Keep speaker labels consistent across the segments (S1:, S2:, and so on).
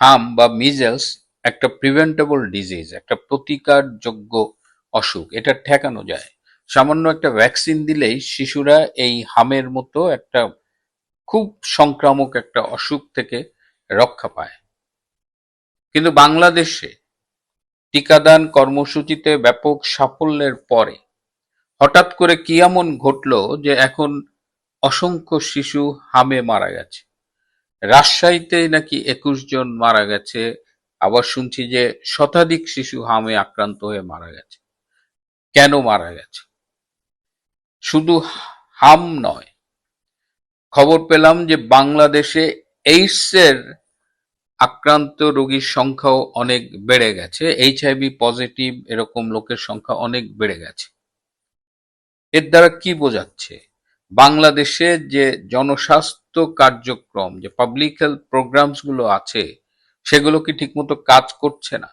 S1: হাম বা মিজেলস একটা প্রিভেন্টেবল ডিজিজ, একটা প্রতিকারযোগ্য অসুখ। এটা ঠেকানো যায়। সামান্য একটা ভ্যাকসিন দিলেই শিশুরা এই হামের মতো একটা খুব সংক্রামক একটা অসুখ থেকে রক্ষা পায়। কিন্তু বাংলাদেশে টিকাদান কর্মসূচিতে ব্যাপক সাফল্যের পরে হঠাৎ করে কি এমন ঘটলো যে এখন অসংখ্য শিশু হামে মারা গেছে? রাজশাহীতে নাকি ২১ জন মারা গেছে, আবার শুনছি যে শতাধিক শিশু হামে আক্রান্ত হয়ে মারা গেছে। কেন মারা গেছে? শুধু হাম নয়, খবর পেলাম যে বাংলাদেশে এইডসের আক্রান্ত রোগীর সংখ্যাও অনেক বেড়ে গেছে। এইচআইভি পজিটিভ এরকম লোকের সংখ্যা অনেক বেড়ে গেছে। এর দ্বারা কি বোঝাচ্ছে? বাংলাদেশে যে জনস্বাস্থ্য কার্যক্রম, যে পাবলিক হেলথ প্রোগ্রামস গুলো আছে, সেগুলো কি ঠিকমতো কাজ করছে না।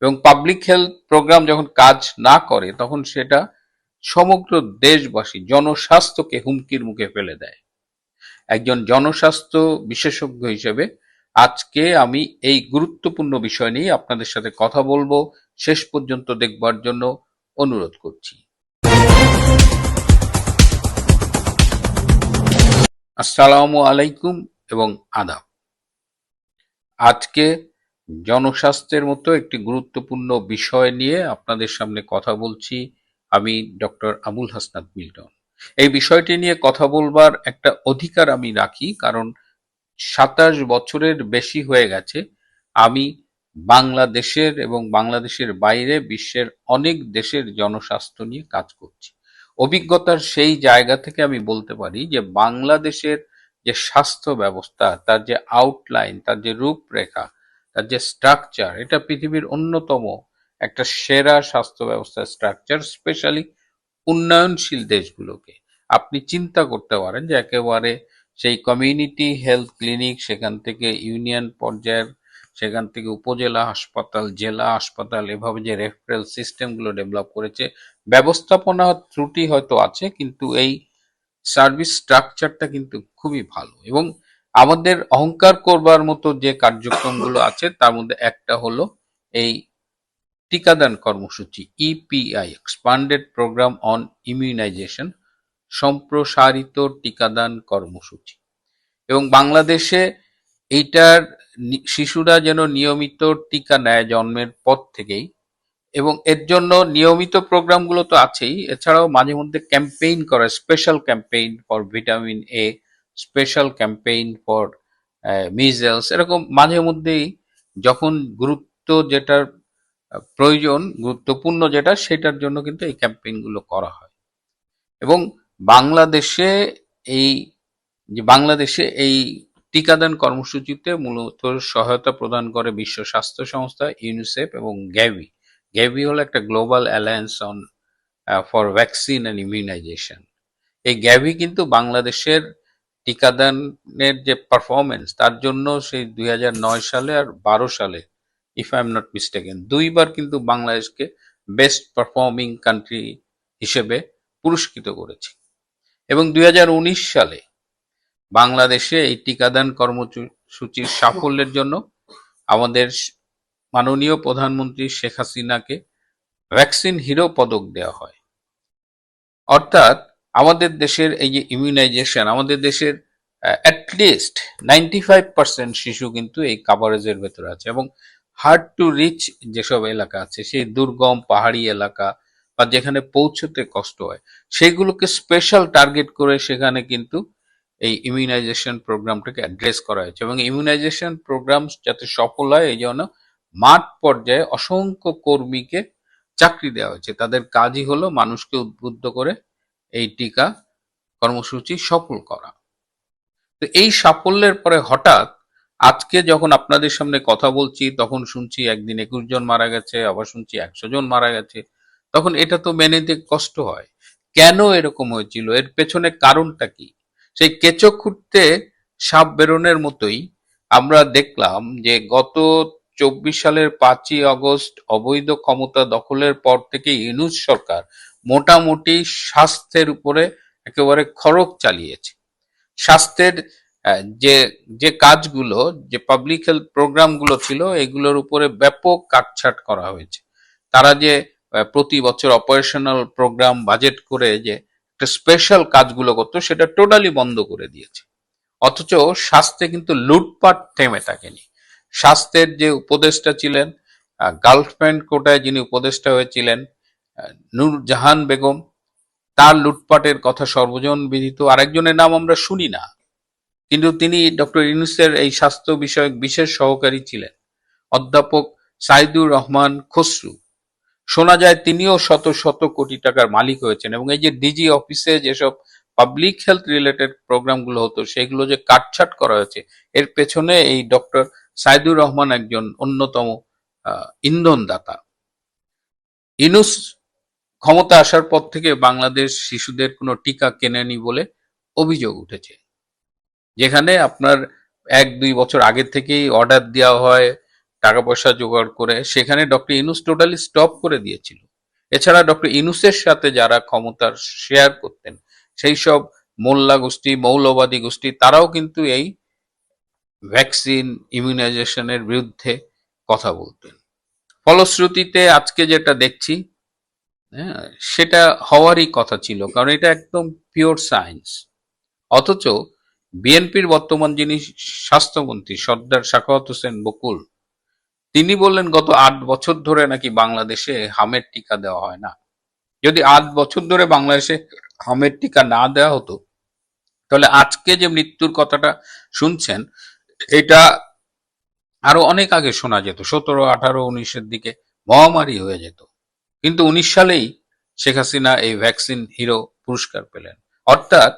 S1: এবং পাবলিক হেলথ প্রোগ্রাম যখন কাজ না করে তখন সেটা সমগ্র দেশবাসী জনস্বাস্থ্যকে হুমকির মুখে ফেলে দেয়। একজন জনস্বাস্থ্য বিশেষজ্ঞ হিসেবে আজকে আমি এই গুরুত্বপূর্ণ বিষয় নিয়ে আপনাদের সাথে কথা বলবো। শেষ পর্যন্ত দেখবার জন্য অনুরোধ করছি। আসসালামু আলাইকুম এবং আদাব। আজকে জনস্বাস্থ্যের মতো একটি গুরুত্বপূর্ণ বিষয় নিয়ে আপনাদের সামনে কথা বলছি। আমি ডক্টর আবুল হাসনাত মিল্টন। এই বিষয়টি নিয়ে কথা বলবার একটা অধিকার আমি রাখি, কারণ ২৭ বছরের বেশি হয়ে গেছে আমি বাংলাদেশের এবং বাংলাদেশের বাইরে বিশ্বের অনেক দেশের জনস্বাস্থ্য নিয়ে কাজ করছি। অভিজ্ঞতার সেই জায়গা থেকে আমি বলতে পারি যে বাংলাদেশের যে স্বাস্থ্য ব্যবস্থা, তার যে আউটলাইন, তার যে রূপরেখা, তার যে স্ট্রাকচার, এটা পৃথিবীর অন্যতম একটা সেরা স্বাস্থ্য ব্যবস্থার স্ট্রাকচার। স্পেশালি উন্নয়নশীল দেশগুলোকে আপনি চিন্তা করতে পারেন যে একেবারে সেই কমিউনিটি হেলথ ক্লিনিক, সেখান থেকে ইউনিয়ন পর্যায়ের, সেখান থেকে উপজেলা হাসপাতাল, জেলা হাসপাতাল, এভাবে যে রেফারেল সিস্টেমগুলো ডেভেলপ করেছে, ব্যবস্থাপনা ত্রুটি হয়তো আছে, কিন্তু এই সার্ভিস স্ট্রাকচারটা কিন্তু খুবই ভালো। এবং আমাদের অহংকার করবার মতো যে কার্যক্রমগুলো আছে তার মধ্যে একটা হলো এই টিকাদান কর্মসূচি, EPI, expanded programme on immunisation, সম্প্রসারিত টিকাদান কর্মসূচি। এবং বাংলাদেশে এইটার শিশুরা যেন নিয়মিত টিকা নেয় জন্মের পর থেকেই, এবং এর জন্য নিয়মিত প্রোগ্রামগুলো তো আছেই, এছাড়াও মাঝে মধ্যে ক্যাম্পেইন করে, special campaign for vitamin A, special campaign for measles, এরকম মাঝে মধ্যেই যখন যেটার প্রয়োজন, গুরুত্বপূর্ণ যেটা, সেটার জন্য কিন্তু এই ক্যাম্পেইনগুলো করা হয়। এবং বাংলাদেশে এই বাংলাদেশে এই টিকাদান কর্মসূচিতে মূলত সহায়তা প্রদান করে বিশ্ব স্বাস্থ্য সংস্থা, ইউনিসেফ এবং গ্যাভি। গ্যাভি হলো একটা global alliance on for vaccine and immunisation. এই গ্যাভি কিন্তু বাংলাদেশের টিকাদানের যে পারফরমেন্স, তার জন্য সেই ২০০৯ সালে আর ১২ সালে, if I am not mistaken, দুইবার কিন্তু বাংলাদেশকে বেস্ট পারফর্মিং কান্ট্রি হিসেবে পুরস্কৃত করেছে। এবং ২০১৯ সালে বাংলাদেশে এই টিকাদান কর্মসূচির সাফল্যের জন্য আমাদের মাননীয় প্রধানমন্ত্রী শেখ হাসিনাকে ভ্যাকসিন হিরো পদক দেওয়া হয়। অর্থাৎ আমাদের দেশের এই যে ইমিউনাইজেশন, আমাদের দেশের অ্যাটলিস্ট 95% শিশু কিন্তু এই কাভারেজের ভেতরে আছে। এবং হার্ড টু রিচ যেসব এলাকা আছে, সেই দুর্গম পাহাড়ি এলাকা বা যেখানে পৌঁছতে কষ্ট হয়, সেগুলোকে স্পেশাল টার্গেট করে সেখানে কিন্তু এই ইমিউনাইজেশন প্রোগ্রামটাকে অ্যাড্রেস করা হয়েছে। এবং ইমিউনাইজেশন প্রোগ্রাম যাতে সফল হয়, এই জন্য মাঠ পর্যায়ে অসংখ্য কর্মীকে চাকরি দেওয়া হয়েছে। তাদের কাজই হলো মানুষকে উদ্বুদ্ধ করে এই টিকা কর্মসূচি সফল করা। তো এই সাফল্যের পরে হঠাৎ আজকে যখন আপনাদের সামনে কথা বলছি, তখন শুনছি একদিন ২১ জন মারা গেছে, আবার শুনছি ১০০ জন মারা গেছে। তখন এটা তো মেনে নিতে কষ্ট হয়। কেন এরকম হয়েছিল? এর পেছনে কারণটা কি? সেই কেঁচো খুঁড়তে সাপ বেরোনোর মতোই আমরা দেখলাম যে গত ২৪ সালের ৫ই আগস্ট অবৈধ ক্ষমতা দখলের পর থেকে ইউনূস সরকার মোটামুটি স্বাস্থ্যের উপরে একেবারে খড়গ চালিয়েছে। স্বাস্থ্যের যে যে কাজগুলো, যে পাবলিক হেলথ প্রোগ্রামগুলো ছিল, এগুলোর উপরে ব্যাপক কাটছাট করা হয়েছে। তারা যে প্রতি বছর অপারেশনাল প্রোগ্রাম বাজেট করে যে একটা স্পেশাল কাজগুলো করতো, সেটা টোটালি বন্ধ করে দিয়েছে। অথচ স্বাস্থ্যে কিন্তু লুটপাট থেমে থাকেনি। স্বাস্থ্যের যে উপদেষ্টা ছিলেন, গার্লফ্রেন্ড কোটায় যিনি উপদেষ্টা হয়েছিলেন, নূরজাহান বেগম, তার লুটপাটের কথা সর্বজন বিদিত। আরেকজনের নাম আমরা শুনি না, কিন্তু তিনি ডক্টর ইউনূসের এই স্বাস্থ্য বিষয়ক বিশেষ সহকারী ছিলেন, অধ্যাপক সাইদুর রহমান খসরু। শোনা যায় তিনিও শত শত কোটি টাকার মালিক হয়েছেন, এবং এই যে ডিজি অফিসে যেসব পাবলিক হেলথ রিলেটেড প্রোগ্রামগুলো হতো, সেগুলো যে কাটছাট করা হয়েছে, এর পেছনে এই ডক্টর সাইদুর রহমান একজন অন্যতম ইন্ধনদাতা। ইউনূস ক্ষমতা আসার পর থেকে বাংলাদেশ শিশুদের কোনো টিকা কেনেনি বলে অভিযোগ উঠেছে, যেখানে আপনার 1-2 বছর আগে থেকেই অর্ডার দেওয়া হয় টাকা পয়সা জোগাড় করে, সেখানে ডক্টর ইউনূস টোটালি স্টপ করে দিয়েছিল। এছাড়া ডক্টর ইউনূসের সাথে যারা ক্ষমতার শেয়ার করতেন, সেই সব মোল্লা গোষ্ঠী, মৌলবাদী গোষ্ঠী, তারাও কিন্তু এই ভ্যাকসিন ইমিউনাইজেশনের বিরুদ্ধে কথা বলতেন। ফলশ্রুতিতে আজকে যেটা দেখছি, হ্যাঁ, সেটা হওয়ারই কথা ছিল, কারণ এটা একদম পিওর সায়েন্স। অথচ বিএনপির বর্তমান যিনি স্বাস্থ্যমন্ত্রী সর্দার সাখাওয়াত হোসেন বকুল, তিনি বললেন গত 8 বছর ধরে নাকি বাংলাদেশে হামের টিকা দেওয়া হয় না। যদি 8 বছর ধরে বাংলাদেশে হামের টিকা না দেওয়া হতো, তাহলে আজকে যে মৃত্যুর কথাটা শুনছেন, এটা আরো অনেক আগে শোনা যেত, 17, 18, 19-এর দিকে মহামারী হয়ে যেত। কিন্তু 19 সালেই শেখ হাসিনা এই ভ্যাকসিন হিরো পুরস্কার পেলেন। অর্থাৎ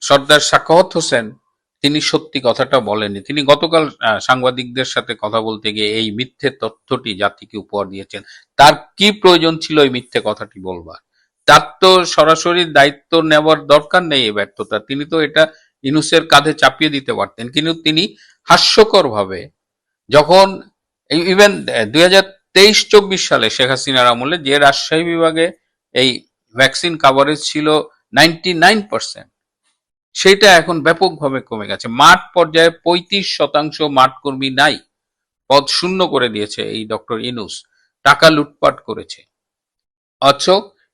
S1: সর্দার সাখাওয়াত হোসেন তিনি সত্যি কথাটা বলেননি। তিনি গতকাল সাংবাদিকদের সাথে কথা বলতে গিয়ে এই মিথ্যে তথ্যটি জাতিকে উপহার দিয়েছেন। তার কি প্রয়োজন ছিল এই মিথ্যে কথাটি বলবার? তার তো সরাসরি দায়িত্ব নেওয়ার দরকার নেই এই ব্যর্থতা। তিনি তো এটা ইউনূসের কাঁধে চাপিয়ে দিতে পারতেন, কিন্তু তিনি হাস্যকর ভাবে, যখন ইভেন 2023-24 সালে শেখ হাসিনার আমলে যে রাজশাহী বিভাগে এই ভ্যাকসিন কাভারেজ ছিল 99%, সেটা এখন ব্যাপকভাবে কমে গেছে। মাঠ পর্যায়ে 35% মাঠ কর্মী নাই, পদ শূন্য করে দিয়েছে এই ডক্টর ইউনূস, টাকা লুটপাট করেছে। অথচ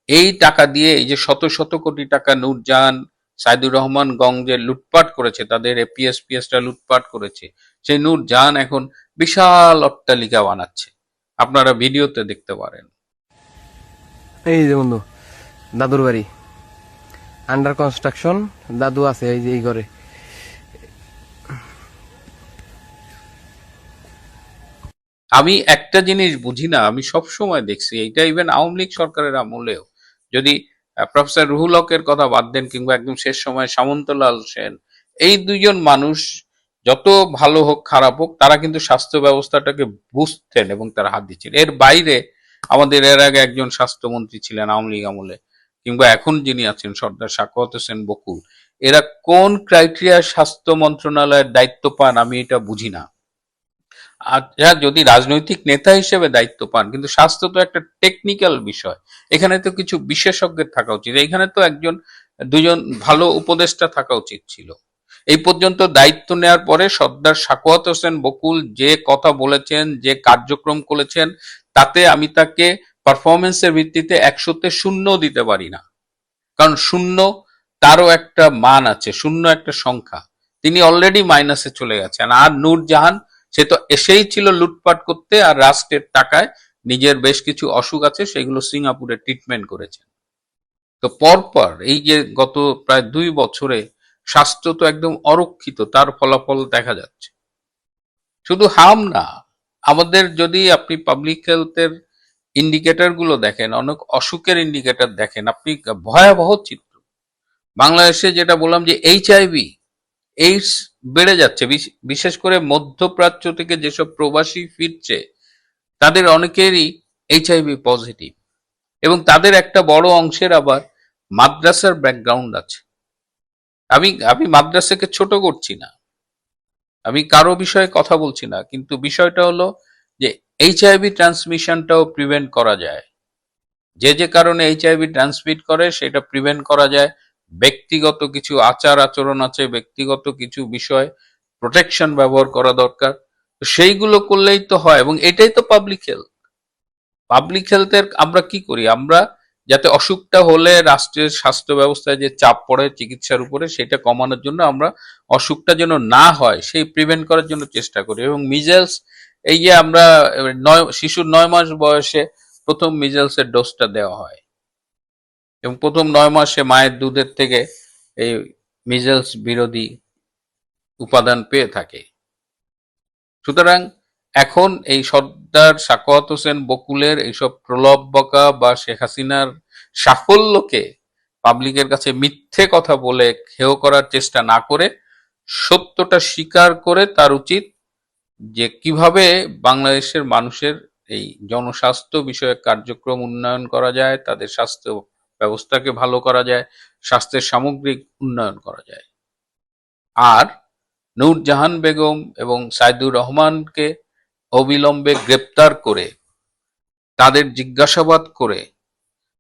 S1: এই টাকা দিয়ে এই যে শত শত কোটি টাকা নূরজাহান, সাইদুর রহমান গঞ্জে লুটপাট করেছে, তাদের এপিএসপিএসটা লুটপাট করেছে, সেই নূরজাহান এখন বিশাল অট্টালিকা বানাচ্ছে, আপনারা ভিডিওতে দেখতে পারেন।
S2: এই যে বন্ধু, দাদুর বাড়ি আন্ডার কনস্ট্রাকশন, দাদু আছে এই যে এই ঘরে।
S1: আমি একটা জিনিস বুঝি না, আমি সব সময় দেখছি এইটা, ইভেন আওয়ামী লীগ সরকারের আমলেও, যদি প্রফেসর রুহুল হকের কথা বাদ দেন, কিংবা একদম শেষ সময় সামন্তলাল সেন, এই দুইজন মানুষ যত ভালো হোক খারাপ হোক, তারা কিন্তু স্বাস্থ্য ব্যবস্থাটাকে বুঝতেন এবং তারা হাত দিচ্ছেন। এর বাইরে আমাদের এর আগে একজন স্বাস্থ্যমন্ত্রী ছিলেন আওয়ামী লীগ আমলে, কিংবা এখন যিনি আছেন সর্দার সাখাওয়াত হোসেন বকুল, এরা কোন ক্রাইটেরিয়া স্বাস্থ্য মন্ত্রণালয়ের দায়িত্ব পান আমি এটা বুঝি না। আচ্ছা, যদি রাজনৈতিক নেতা হিসেবে দায়িত্ব পান, কিন্তু স্বাস্থ্য তো একটা টেকনিক্যাল বিষয়, এখানে তো কিছু বিশেষজ্ঞের থাকা উচিত, এখানে তো একজন দুজন ভালো উপদেষ্টা থাকা উচিত ছিল। এই পর্যন্ত দায়িত্ব নেওয়ার পরে সর্দার সাখাওয়াত হোসেন বকুল যে কথা বলেছেন, যে কার্যক্রম করেছেন, তাতে আমি তাকে পারফরমেন্সের ভিত্তিতে 100-তে 0 দিতে পারি না, কারণ 0 তারও একটা মান আছে, 0 একটা সংখ্যা। তিনি অলরেডি মাইনাসে চলে গেছেন। আর নূরজাহান, সে তো এসেই ছিল লুটপাট করতে, আর রাষ্ট্রের টাকায় নিজের বেশ কিছু অসুখ আছে সেগুলো সিঙ্গাপুরে ট্রিটমেন্ট করেছেন। তো পরপর এই যে গত প্রায় 2 বছরে স্বাস্থ্য তো একদম অরক্ষিত, তার ফলাফল দেখা যাচ্ছে। শুধু হাম না, আমাদের যদি আপনি পাবলিক হেলথের ইন্ডিকেটর গুলো দেখেন, অনেক অসুখের ইন্ডিকেটর দেখেন, আপনি ভয়াবহ চিত্র। বাংলাদেশে যেটা বললাম যে এইচআইভি এইডস বেড়ে যাচ্ছে, বিশেষ করে মধ্যপ্রাচ্য থেকে যেসব প্রবাসী ফিরছে, তাদের অনেকেরই এইচআইভি পজিটিভ, এবং তাদের একটা বড় অংশের আবার মাদ্রাসার ব্যাকগ্রাউন্ড আছে। আমি আমি মাদ্রাসাকে ছোট করছি না, আমি কারো বিষয়ে কথা বলছি না, কিন্তু বিষয়টা হলো যে এইচআইভি ট্রান্সমিশনটাও প্রিভেন্ট করা যায়। যে যে কারণে এইচআইভি ট্রান্সমিট করে সেটা প্রিভেন্ট করা যায় ব্যক্তিগত কিছু আচার আচরণ আছে, ব্যক্তিগত কিছু বিষয় প্রোটেকশন ব্যবহার করা দরকার। তো সেইগুলো করলেই তো হয়, এবং এটাই তো পাবলিক হেলথ। পাবলিক হেলথের আমরা কি করি, আমরা যাতে অসুখটা হলে রাষ্ট্রের স্বাস্থ্য ব্যবস্থায় যে চাপ পড়ে চিকিৎসার উপরে সেটা কমানোর জন্য আমরা অসুখটা যেন না হয় সেই প্রিভেন্ট করার জন্য চেষ্টা করি। এবং মিজেলস, এই যে আমরা শিশুর 9 মাস বয়সে প্রথম মিজেলসের ডোজটা দেওয়া হয়, এবং প্রথম 9 মাসে মায়ের দুধের থেকে এই মিজেলস বিরোধী উপাদান পেয়ে থাকে। সুতরাং এখন এই সর্দার সাখাওয়াত হোসেন বকুলের এইসব প্রলোভ বকা বা শেখ হাসিনার সাফল্যকে পাবলিকের কাছে মিথ্যে কথা বলে হেয় করার চেষ্টা না করে সত্যটা স্বীকার করে তার উচিত যে কিভাবে বাংলাদেশের মানুষের এই জনস্বাস্থ্য বিষয়ক কার্যক্রম উন্নয়ন করা যায়, তাদের স্বাস্থ্য ব্যবস্থাকে ভালো করা যায়, স্বাস্থ্যের সামগ্রিক উন্নয়ন করা যায়। আর নূরজাহান বেগম এবং সাইদুর রহমানকে অবিলম্বে গ্রেপ্তার করে তাদের জিজ্ঞাসাবাদ করে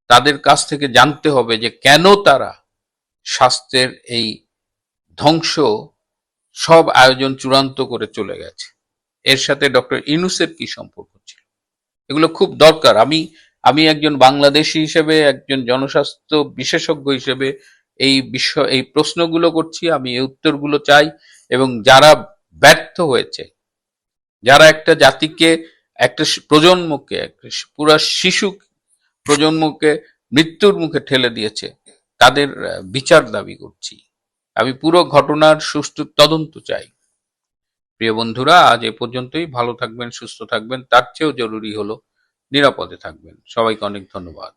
S1: তাদের কাছ থেকে জানতে হবে যে কেন তারা স্বাস্থ্যের এই ধ্বংস সব আয়োজন চূড়ান্ত করে চলে গেছে। এর সাথে ডক্টর ইউনূসের কি সম্পর্ক ছিল, এগুলো খুব দরকার। আমি একজন বাংলাদেশী হিসেবে, একজন জনস্বাস্থ্য বিশেষজ্ঞ হিসেবে এই প্রশ্নগুলো করছি, আমি এই উত্তরগুলো চাই। এবং যারা ব্যর্থ হয়েছে, যারা একটা জাতিকে, একটা প্রজন্মকে, একটা পুরা শিশু প্রজন্মকে মৃত্যুর মুখে ঠেলে দিয়েছে, তাদের বিচার দাবি করছি। আমি পুরো ঘটনার সুষ্ঠু তদন্ত চাই। প্রিয় বন্ধুরা, আজ এ পর্যন্তই। ভালো থাকবেন, সুস্থ থাকবেন, তার চেয়েও জরুরি হলো নিরাপদে থাকবেন। সবাইকে অনেক ধন্যবাদ।